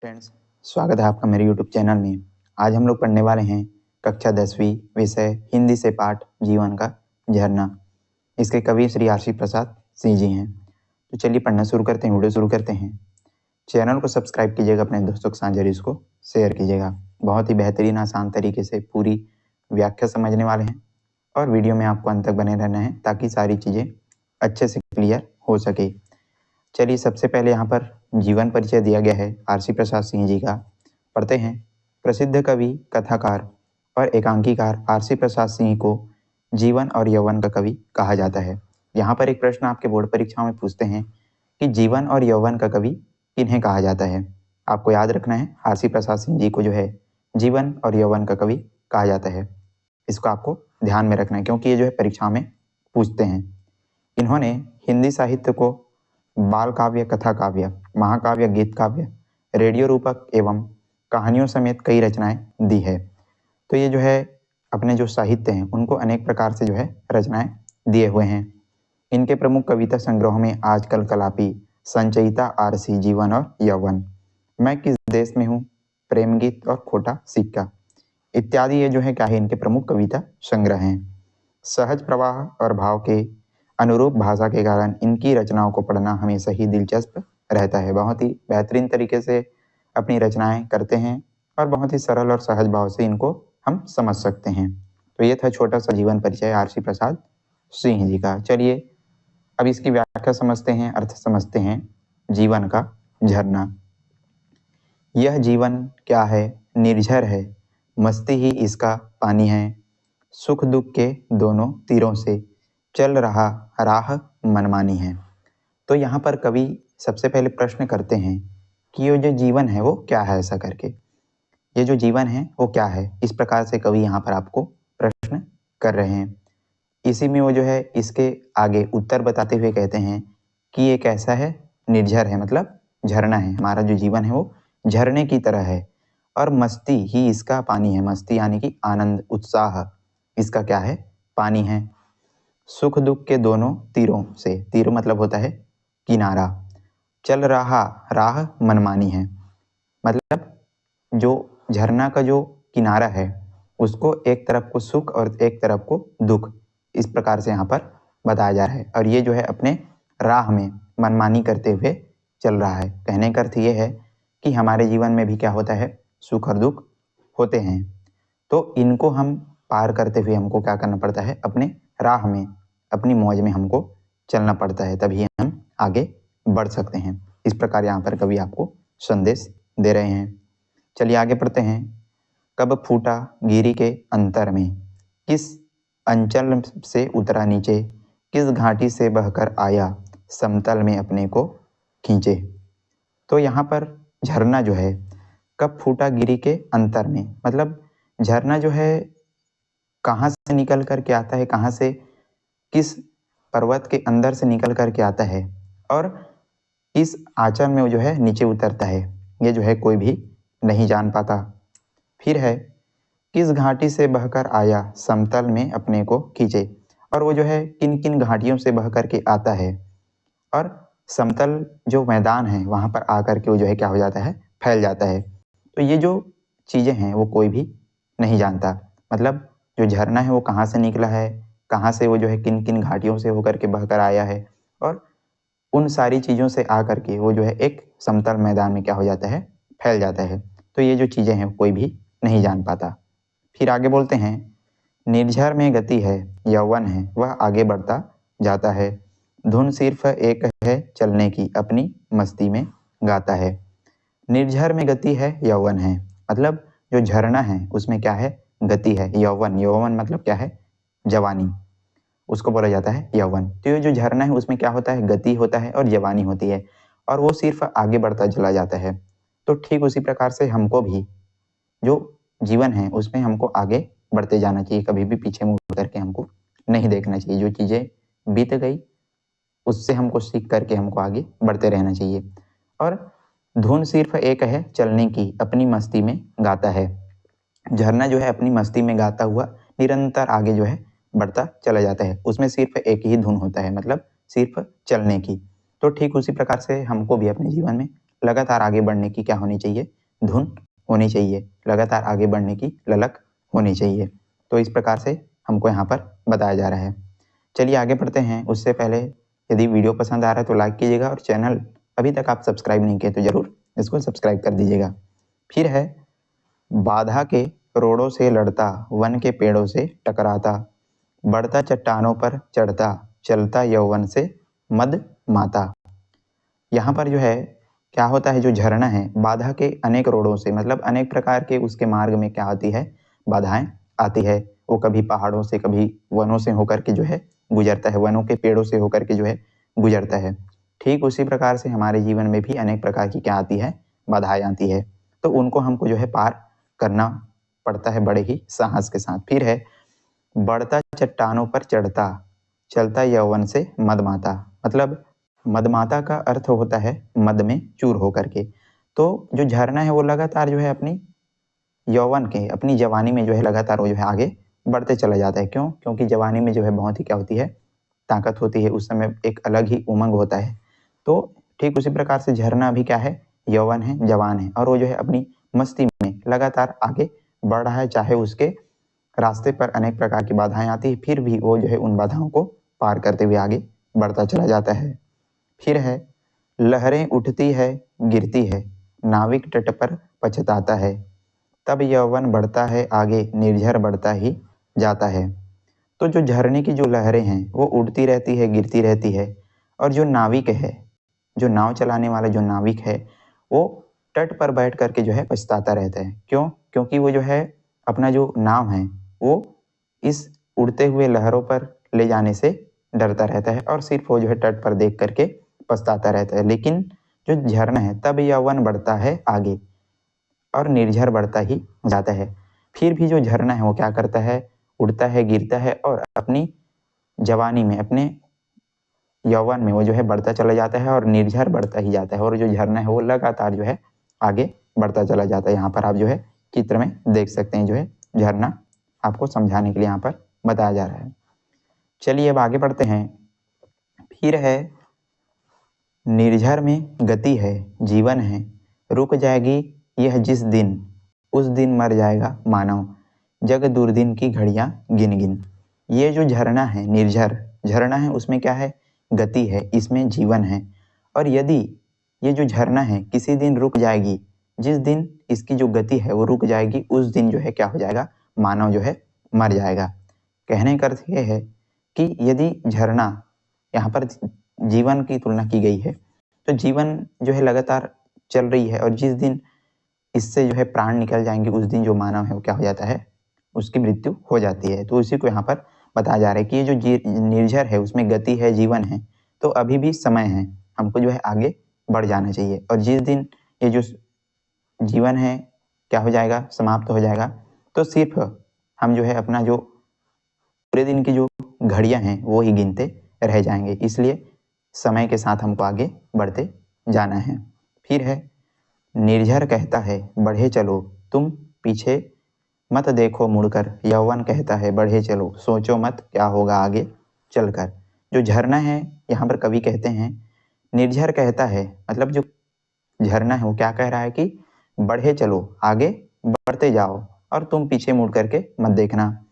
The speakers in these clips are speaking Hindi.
फ्रेंड्स, स्वागत है आपका मेरे यूट्यूब चैनल में। आज हम लोग पढ़ने वाले हैं कक्षा 10वीं विषय हिंदी से पाठ जीवन का झरना। इसके कवि श्री आरसी प्रसाद सिंह जी हैं। तो चलिए पढ़ना शुरू करते हैं, वीडियो शुरू करते हैं। चैनल को सब्सक्राइब कीजिएगा, अपने दोस्तों के साथ जरूर इसको शेयर कीजिएगा। बहुत ही बेहतरीन आसान तरीके से पूरी व्याख्या समझने वाले हैं और वीडियो में आपको अंत तक बने रहना है ताकि सारी चीज़ें अच्छे से क्लियर हो सके। चलिए सबसे पहले यहाँ पर जीवन परिचय दिया गया है आरसी प्रसाद सिंह जी का। पढ़ते हैं। प्रसिद्ध कवि, कथाकार और एकांकीकार आरसी प्रसाद सिंह को जीवन और यौवन का कवि कहा जाता है। यहाँ पर एक प्रश्न आपके बोर्ड परीक्षाओं में पूछते हैं कि जीवन और यौवन का कवि किन्हें कहा जाता है। आपको याद रखना है आरसी प्रसाद सिंह जी को जो है जीवन और यौवन का कवि कहा जाता है। इसको आपको ध्यान में रखना है क्योंकि ये जो है परीक्षा में पूछते हैं। इन्होंने हिंदी साहित्य को बाल काव्य, कथा काव्य, महाकाव्य, गीत काव्य, रेडियो रूपक एवं कहानियों समेत कई रचनाएं दी है। तो ये जो है अपने जो साहित्य हैं उनको अनेक प्रकार से जो है रचनाएं दिए हुए हैं। इनके प्रमुख कविता संग्रहों में आजकल कलापी, संचयिता, आरसी, जीवन और यौवन, मैं किस देश में हूँ, प्रेम गीत और खोटा सिक्का इत्यादि ये जो है क्या है इनके प्रमुख कविता संग्रह हैं। सहज प्रवाह और भाव के अनुरूप भाषा के कारण इनकी रचनाओं को पढ़ना हमेशा ही दिलचस्प रहता है। बहुत ही बेहतरीन तरीके से अपनी रचनाएं करते हैं और बहुत ही सरल और सहज भाव से इनको हम समझ सकते हैं। तो ये था छोटा सा जीवन परिचय आरसी प्रसाद सिंह जी का। चलिए अब इसकी व्याख्या समझते हैं, अर्थ समझते हैं। जीवन का झरना। यह जीवन क्या है, निर्झर है, मस्ती ही इसका पानी है, सुख दुख के दोनों तीरों से चल रहा राह मनमानी है। तो यहाँ पर कवि सबसे पहले प्रश्न करते हैं कि ये जो जीवन है वो क्या है, ऐसा करके ये जो जीवन है वो क्या है। इस प्रकार से कवि यहाँ पर आपको प्रश्न कर रहे हैं। इसी में वो जो है इसके आगे उत्तर बताते हुए कहते हैं कि ये कैसा है, निर्झर है, मतलब झरना है। हमारा जो जीवन है वो झरने की तरह है और मस्ती ही इसका पानी है। मस्ती यानी कि आनंद, उत्साह इसका क्या है, पानी है। सुख दुख के दोनों तीरों से, तीर मतलब होता है किनारा, चल रहा राह मनमानी है, मतलब जो झरना का जो किनारा है उसको एक तरफ को सुख और एक तरफ को दुख, इस प्रकार से यहाँ पर बताया जा रहा है। और ये जो है अपने राह में मनमानी करते हुए चल रहा है। कहने का अर्थ ये है कि हमारे जीवन में भी क्या होता है, सुख और दुख होते हैं। तो इनको हम पार करते हुए हमको क्या करना पड़ता है, अपने राह में, अपनी मौज में हमको चलना पड़ता है, तभी हम आगे बढ़ सकते हैं। इस प्रकार यहाँ पर कवि आपको संदेश दे रहे हैं। चलिए आगे पढ़ते हैं। कब फूटा गिरी के अंतर में, किस अंचल से उतरा नीचे, किस घाटी से बहकर आया समतल में अपने को खींचे। तो यहाँ पर झरना जो है, कब फूटा गिरी के अंतर में, मतलब झरना जो है कहाँ से निकल कर के आता है, कहाँ से, किस पर्वत के अंदर से निकल कर के आता है और इस आंचल में वो जो है नीचे उतरता है, ये जो है कोई भी नहीं जान पाता। फिर है किस घाटी से बहकर आया समतल में अपने को खींचे, और वो जो है किन किन घाटियों से बह कर के आता है और समतल जो मैदान है वहाँ पर आकर के वो जो है क्या हो जाता है, फैल जाता है। तो ये जो चीज़ें हैं वो कोई भी नहीं जानता, मतलब जो झरना है वो कहाँ से निकला है, कहाँ से वो जो है किन किन घाटियों से होकर के बहकर आया है, और उन सारी चीज़ों से आकर के वो जो है एक समतल मैदान में क्या हो जाता है, फैल जाता है। तो ये जो चीज़ें हैं कोई भी नहीं जान पाता। फिर आगे बोलते हैं, निर्झर में गति है, यौवन है वह आगे बढ़ता जाता है, धुन सिर्फ एक है चलने की अपनी मस्ती में गाता है। निर्झर में गति है, यौवन है, मतलब जो झरना है उसमें क्या है, गति है। यौवन, यौवन मतलब क्या है, जवानी, उसको बोला जाता है यौवन। तो ये जो झरना है उसमें क्या होता है, गति होता है और जवानी होती है, और वो सिर्फ आगे बढ़ता चला जाता है। तो ठीक उसी प्रकार से हमको भी जो जीवन है उसमें हमको आगे बढ़ते जाना चाहिए, कभी भी पीछे मुड़ करके हमको नहीं देखना चाहिए। जो चीज़ें बीत गई उससे हमको सीख करके हमको आगे बढ़ते रहना चाहिए। और धुन सिर्फ एक है चलने की अपनी मस्ती में गाता है। झरना जो है अपनी मस्ती में गाता हुआ निरंतर आगे जो है बढ़ता चला जाता है, उसमें सिर्फ एक ही धुन होता है, मतलब सिर्फ चलने की। तो ठीक उसी प्रकार से हमको भी अपने जीवन में लगातार आगे बढ़ने की क्या होनी चाहिए, धुन होनी चाहिए, लगातार आगे बढ़ने की ललक होनी चाहिए। तो इस प्रकार से हमको यहाँ पर बताया जा रहा है। चलिए आगे बढ़ते हैं। उससे पहले यदि वीडियो पसंद आ रहा है तो लाइक कीजिएगा, और चैनल अभी तक आप सब्सक्राइब नहीं किए तो जरूर इसको सब्सक्राइब कर दीजिएगा। फिर है, बाधा के रोड़ों से लड़ता, वन के पेड़ों से टकराता, बढ़ता चट्टानों पर चढ़ता, चलता यौवन से मद माता। यहाँ पर जो है क्या होता है, जो झरना है बाधा के अनेक रोड़ों से, मतलब अनेक प्रकार के उसके मार्ग में क्या आती है, बाधाएं आती है। वो कभी पहाड़ों से, कभी वनों से होकर के जो है गुजरता है, वनों के पेड़ों से होकर के जो है गुजरता है। ठीक उसी प्रकार से हमारे जीवन में भी अनेक प्रकार की क्या आती है, बाधाएं आती है। तो उनको हमको जो है पार करना पड़ता है बड़े ही साहस के साथ। फिर है, बढ़ता चट्टानों पर चढ़ता, चलता यौवन से मदमाता। मतलब मदमाता का अर्थ होता है मद में चूर होकर के। तो जो झरना है वो लगातार जो है अपनी यौवन के, अपनी जवानी में जो है लगातार वो जो है आगे बढ़ते चला जाता है। क्यों? क्योंकि जवानी में जो है बहुत ही क्या होती है, ताकत होती है, उस समय एक अलग ही उमंग होता है। तो ठीक उसी प्रकार से झरना भी क्या है, यौवन है, जवान है, और वो जो है अपनी मस्ती में लगातार आगे बढ़ रहा है। चाहे उसके रास्ते पर अनेक प्रकार की बाधाएं आती है, फिर भी वो जो है उन बाधाओं को पार करते हुए आगे बढ़ता चला जाता है। फिर है, लहरें उठती है गिरती है, नाविक तट पर पछताता है, तब यौवन बढ़ता है आगे, निर्झर बढ़ता ही जाता है। तो जो झरने की जो लहरें हैं वो उड़ती रहती है, गिरती रहती है, और जो नाविक है, जो नाव चलाने वाला जो नाविक है, वो तट पर बैठ करके जो है पछताता रहता है। क्यों? क्योंकि वो जो है अपना जो नाव है वो इस उड़ते हुए लहरों पर ले जाने से डरता रहता है, और सिर्फ वो जो है तट पर देख करके पछताता रहता है। लेकिन जो झरना है, तब यौवन बढ़ता है आगे और निर्झर बढ़ता ही जाता है। फिर भी जो झरना है वो क्या करता है, उड़ता है, गिरता है, और अपनी जवानी में, अपने यौवन में वो जो है बढ़ता चला जाता है और निर्झर बढ़ता ही जाता है। और जो झरना है वो लगातार जो है आगे बढ़ता चला जाता है। यहाँ पर आप जो है चित्र में देख सकते हैं, जो है झरना आपको समझाने के लिए यहाँ पर बताया जा रहा है। चलिए अब आगे बढ़ते हैं। फिर है, निर्झर में गति है, जीवन है, रुक जाएगी यह जिस दिन, उस दिन मर जाएगा मानव, जग दुर्दिन की घड़ियां गिन गिन। ये जो झरना है, निर्झर झरना है, उसमें क्या है, गति है, इसमें जीवन है। और यदि ये जो झरना है किसी दिन रुक जाएगी, जिस दिन इसकी जो गति है वो रुक जाएगी, उस दिन जो है क्या हो जाएगा, मानव जो है मर जाएगा। कहने का अर्थ ये है कि यदि झरना, यहाँ पर जीवन की तुलना की गई है, तो जीवन जो है लगातार चल रही है, और जिस दिन इससे जो है प्राण निकल जाएंगे, उस दिन जो मानव है वो क्या हो जाता है, उसकी मृत्यु हो जाती है। तो उसी को यहाँ पर बताया जा रहा है कि ये जो निर्झर है उसमें गति है, जीवन है, तो अभी भी समय है, हमको जो है आगे बढ़ जाना चाहिए। और जिस दिन ये जो जीवन है क्या हो जाएगा, समाप्त हो जाएगा, तो सिर्फ हम जो है अपना जो पूरे दिन की जो घड़ियां हैं वो ही गिनते रह जाएंगे। इसलिए समय के साथ हमको आगे बढ़ते जाना है। फिर है, निर्झर कहता है बढ़े चलो, तुम पीछे मत देखो मुड़कर, यौवन कहता है बढ़े चलो, सोचो मत क्या होगा आगे चलकर। जो झरना है, यहाँ पर कवि कहते हैं निर्झर कहता है, मतलब जो झरना है वो क्या कह रहा है कि बढ़े चलो, आगे बढ़ते जाओ, और तुम पीछे मुड़ करके मत देखना।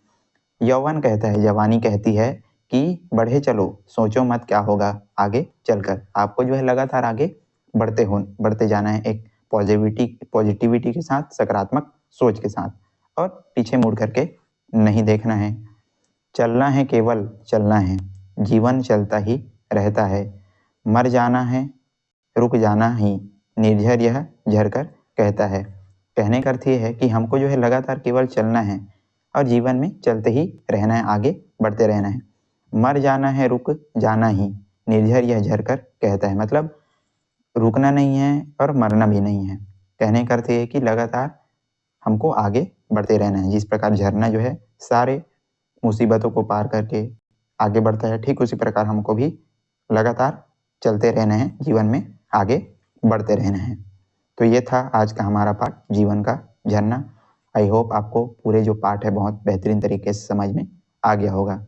यौवन कहता है, जवानी कहती है कि बढ़े चलो, सोचो मत क्या होगा आगे चलकर। आपको जो है लगातार आगे बढ़ते जाना है, एक पॉजिटिविटी के साथ, सकारात्मक सोच के साथ, और पीछे मुड़ करके नहीं देखना है। चलना है, केवल चलना है, जीवन चलता ही रहता है, मर जाना है, रुक जाना ही, निर्झर यह झरकर कहता है। कहने का अर्थ ये है कि हमको जो है लगातार केवल चलना है, और जीवन में चलते ही रहना है, आगे बढ़ते रहना है। मर जाना है, रुक जाना ही, निर्झर यह झरकर कहता है। मतलब रुकना नहीं है और मरना भी नहीं है। कहने का अर्थ ये है कि लगातार हमको आगे बढ़ते रहना है। जिस प्रकार झरना जो है सारे मुसीबतों को पार करके आगे बढ़ता है, ठीक उसी प्रकार हमको भी लगातार चलते रहना है, जीवन में आगे बढ़ते रहना है। तो ये था आज का हमारा पाठ, जीवन का झरना। आई होप आपको पूरे जो पाठ है बहुत बेहतरीन तरीके से समझ में आ गया होगा।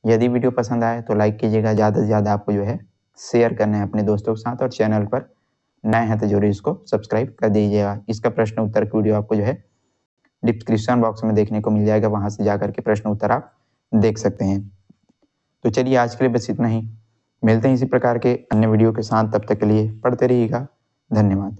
यदि वीडियो पसंद आए तो लाइक कीजिएगा, ज़्यादा से ज़्यादा आपको जो है शेयर करना है अपने दोस्तों के साथ, और चैनल पर नए हैं तो जरूर इसको सब्सक्राइब कर दीजिएगा। इसका प्रश्न उत्तर की वीडियो आपको जो है डिस्क्रिप्शन बॉक्स में देखने को मिल जाएगा, वहां से जाकर के प्रश्न उत्तर आप देख सकते हैं। तो चलिए आज के लिए बस इतना ही, मिलते हैं इसी प्रकार के अन्य वीडियो के साथ। तब तक के लिए पढ़ते रहिएगा। धन्यवाद।